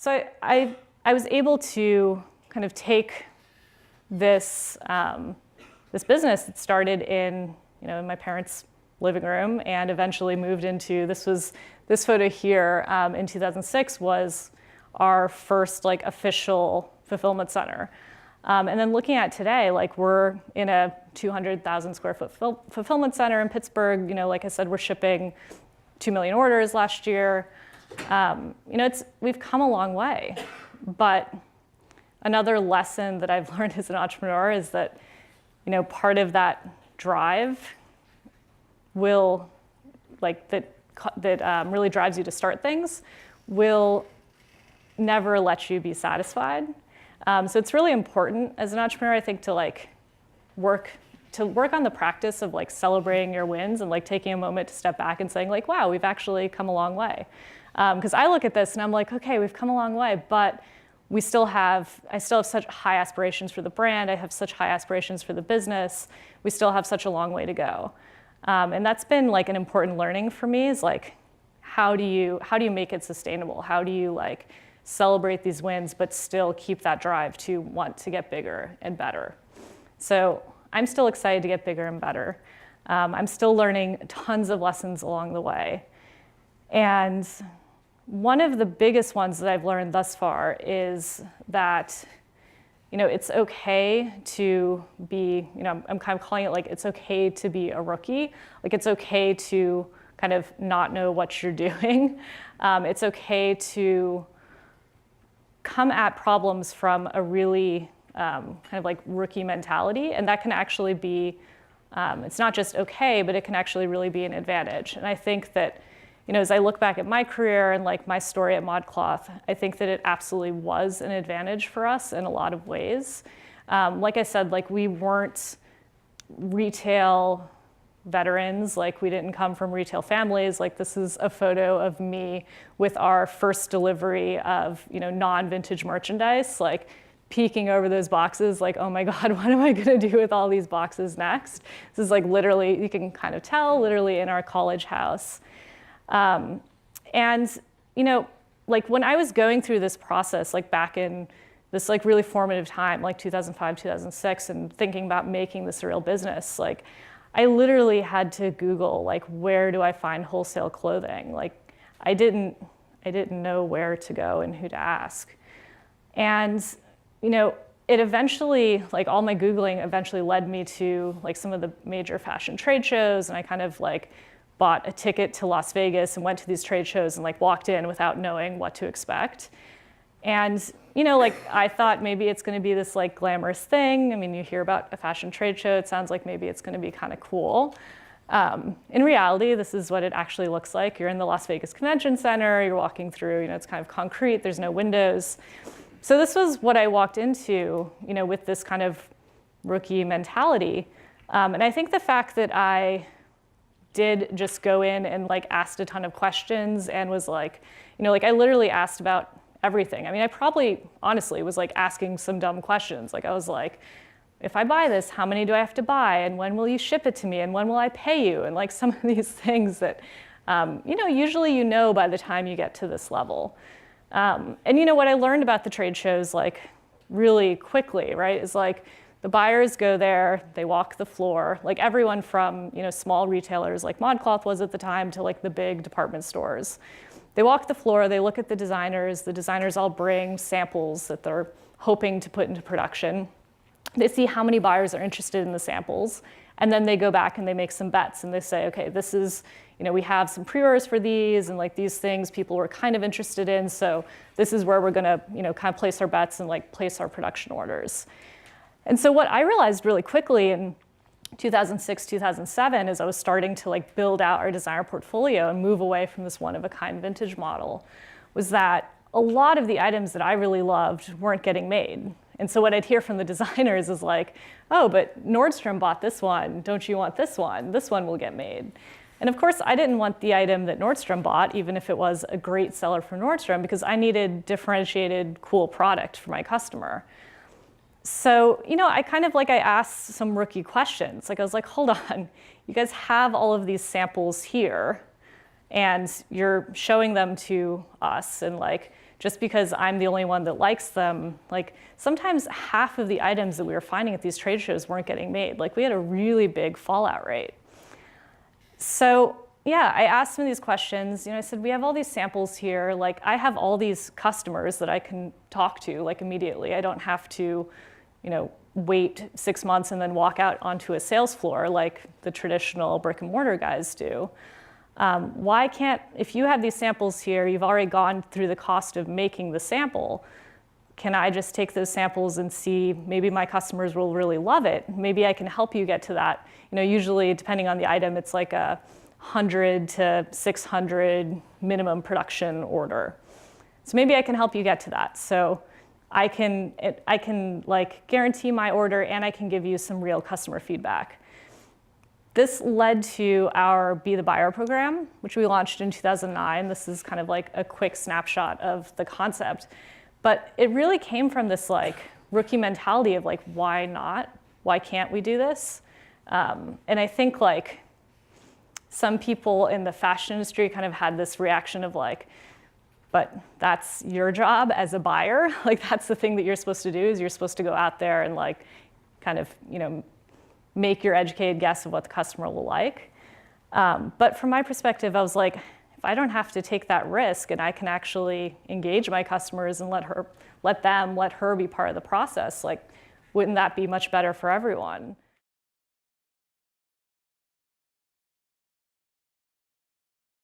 So I was able to kind of take this this business that started in in my parents' living room and eventually moved into this photo here in 2006 was our first like official fulfillment center. And then looking at today, like we're in a 200,000 square foot fulfillment center in Pittsburgh. Like I said, we're shipping 2 million orders last year. We've come a long way. But another lesson that I've learned as an entrepreneur is that, part of that drive will, that really drives you to start things, will never let you be satisfied. So it's really important as an entrepreneur, I think, to work on the practice of celebrating your wins and taking a moment to step back and saying wow, we've actually come a long way. Because I look at this and I'm like, okay, we've come a long way, but I still have such high aspirations for the brand. I have such high aspirations for the business. We still have such a long way to go. And that's been an important learning for me is how do you make it sustainable? How do you celebrate these wins, but still keep that drive to want to get bigger and better? So I'm still excited to get bigger and better. I'm still learning tons of lessons along the way. And one of the biggest ones that I've learned thus far is that, it's okay to be, I'm kind of calling it it's okay to be a rookie. It's okay to kind of not know what you're doing. It's okay to come at problems from a really kind of rookie mentality. And that can actually be, it's not just okay, but it can actually really be an advantage. And I think that, as I look back at my career and my story at ModCloth, I think that it absolutely was an advantage for us in a lot of ways. Like I said, we weren't retail veterans, we didn't come from retail families. This is a photo of me with our first delivery of non-vintage merchandise, peeking over those boxes, oh my God, what am I gonna do with all these boxes next? This is literally, you can kind of tell, literally in our college house. And when I was going through this process, back in this really formative time, 2005, 2006, and thinking about making this a real business, I literally had to Google, where do I find wholesale clothing? I didn't know where to go and who to ask. And, it eventually, all my Googling eventually led me to some of the major fashion trade shows, and I kind of bought a ticket to Las Vegas and went to these trade shows and walked in without knowing what to expect. And, I thought maybe it's gonna be this glamorous thing. I mean, you hear about a fashion trade show, it sounds like maybe it's gonna be kind of cool. In reality, this is what it actually looks like. You're in the Las Vegas Convention Center, you're walking through, it's kind of concrete, there's no windows. So this was what I walked into, with this kind of rookie mentality. And I think the fact that I did just go in and asked a ton of questions and was I literally asked about everything. I mean, I probably honestly was asking some dumb questions. I was if I buy this, how many do I have to buy? And when will you ship it to me? And when will I pay you? And some of these things that, usually by the time you get to this level. And what I learned about the trade shows really quickly, right, is the buyers go there, they walk the floor, everyone from small retailers like ModCloth was at the time to the big department stores. They walk the floor, they look at the designers all bring samples that they're hoping to put into production. They see how many buyers are interested in the samples, and then they go back and they make some bets and they say, okay, this is, we have some pre-orders for these and these things people were kind of interested in, so this is where we're gonna kind of place our bets and place our production orders. And so what I realized really quickly in 2006, 2007, as I was starting to build out our designer portfolio and move away from this one-of-a-kind vintage model, was that a lot of the items that I really loved weren't getting made. And so what I'd hear from the designers is oh, but Nordstrom bought this one. Don't you want this one? This one will get made. And of course, I didn't want the item that Nordstrom bought, even if it was a great seller for Nordstrom, because I needed differentiated, cool product for my customer. So, I kind of I asked some rookie questions. I was hold on, you guys have all of these samples here and you're showing them to us and just because I'm the only one that likes them, like sometimes half of the items that we were finding at these trade shows weren't getting made. Like we had a really big fallout rate. So yeah, I asked them these questions. I said, we have all these samples here. Like I have all these customers that I can talk to like immediately. I don't have to, wait 6 months and then walk out onto a sales floor like the traditional brick and mortar guys do. Why can't, if you have these samples here, you've already gone through the cost of making the sample, can I just take those samples and see, maybe my customers will really love it. Maybe I can help you get to that. Usually depending on the item, it's like a 100 to 600 minimum production order. So maybe I can help you get to that. So I can like guarantee my order and I can give you some real customer feedback. This led to our Be the Buyer program, which we launched in 2009. This is kind of like a quick snapshot of the concept. But it really came from this like rookie mentality of like, why not? Why can't we do this? And I think like some people in the fashion industry kind of had this reaction of like, but that's your job as a buyer. Like that's the thing that you're supposed to do, is you're supposed to go out there and like kind of, make your educated guess of what the customer will like. But from my perspective, I was like, if I don't have to take that risk and I can actually engage my customers and let her be part of the process, like, wouldn't that be much better for everyone?